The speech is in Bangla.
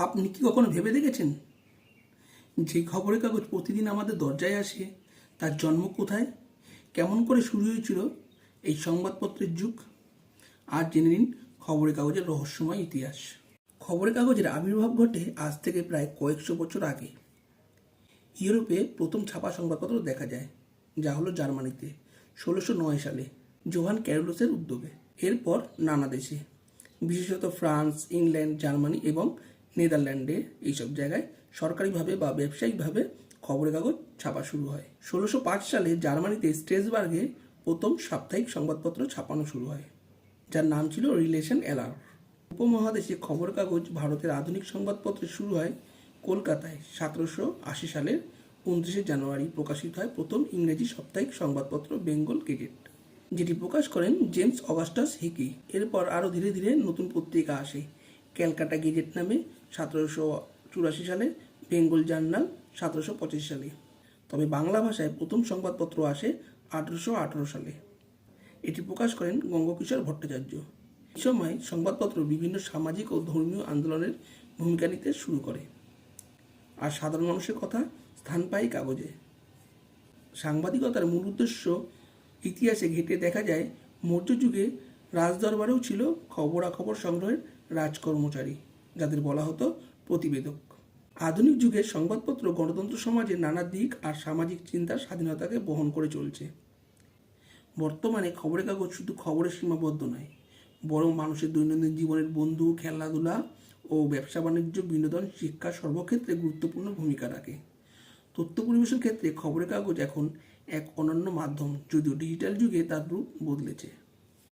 আপনি কি কখনো ভেবে দেখেছেন যে খবরের কাগজ প্রতিদিন আমাদের দরজায় আসে তার জন্ম কোথায়, কেমন করে শুরু হয়েছিল এই সংবাদপত্রের যুগ? আর জেনে নিন খবরের কাগজের রহস্যময় ইতিহাস। খবরের কাগজের আবির্ভাব ঘটে আজ থেকে প্রায় কয়েকশো বছর আগে। ইউরোপে প্রথম ছাপা সংবাদপত্র দেখা যায়, যা হলো জার্মানিতে 1609 সালে জোহান ক্যারোলসের উদ্যোগে। এরপর নানা দেশে, বিশেষত ফ্রান্স, ইংল্যান্ড, জার্মানি এবং নেদারল্যান্ডে এইসব জায়গায় সরকারিভাবে বা ব্যবসায়িকভাবে খবরের কাগজ ছাপা শুরু হয়। 1605 সালে জার্মানিতে স্ট্রেসবার্গে প্রথম সাপ্তাহিক সংবাদপত্র ছাপানো শুরু হয়, যার নাম ছিল রিলেশন এলার। উপমহাদেশে খবরের কাগজ ভারতের আধুনিক সংবাদপত্রের শুরু হয় কলকাতায় 1780 সালের 29 জানুয়ারি প্রকাশিত হয় প্রথম ইংরেজি সাপ্তাহিক সংবাদপত্র বেঙ্গল গেজেট, যেটি প্রকাশ করেন জেমস অগাস্টাস হিকি। এরপর আরও ধীরে ধীরে নতুন পত্রিকা আসে ক্যালকাটা গেজেট নামে 1784 সালে, বেঙ্গল জার্নাল 1785 সালে। তবে বাংলা ভাষায় প্রথম সংবাদপত্র আসে 1818 সালে। এটি প্রকাশ করেন গঙ্গকিশোর ভট্টাচার্য। এই সময় সংবাদপত্র বিভিন্ন সামাজিক ও ধর্মীয় আন্দোলনের ভূমিকা নিতে শুরু করে, আর সাধারণ মানুষের কথা স্থান পায় কাগজে। সাংবাদিকতার মূল উদ্দেশ্য ইতিহাসে ঘেঁটে দেখা যায় মৌর্য যুগে রাজদরবারেও ছিল খবরাখবর সংগ্রহের রাজকর্মচারী, যাদের বলা হতো প্রতিবেদক। আধুনিক যুগে সংবাদপত্র গণতন্ত্র সমাজের নানা দিক আর সামাজিক চিন্তার স্বাধীনতাকে বহন করে চলছে। বর্তমানে খবরের কাগজ শুধু খবরের সীমাবদ্ধ নয়, বরং মানুষের দৈনন্দিন জীবনের বন্ধু, খেলাধুলা ও ব্যবসা বাণিজ্য, বিনোদন, শিক্ষা সর্বক্ষেত্রে গুরুত্বপূর্ণ ভূমিকা রাখে। তথ্য পরিবেশনের ক্ষেত্রে খবরের কাগজ এখন এক অনন্য মাধ্যম, যদিও ডিজিটাল যুগে তার রূপ বদলেছে।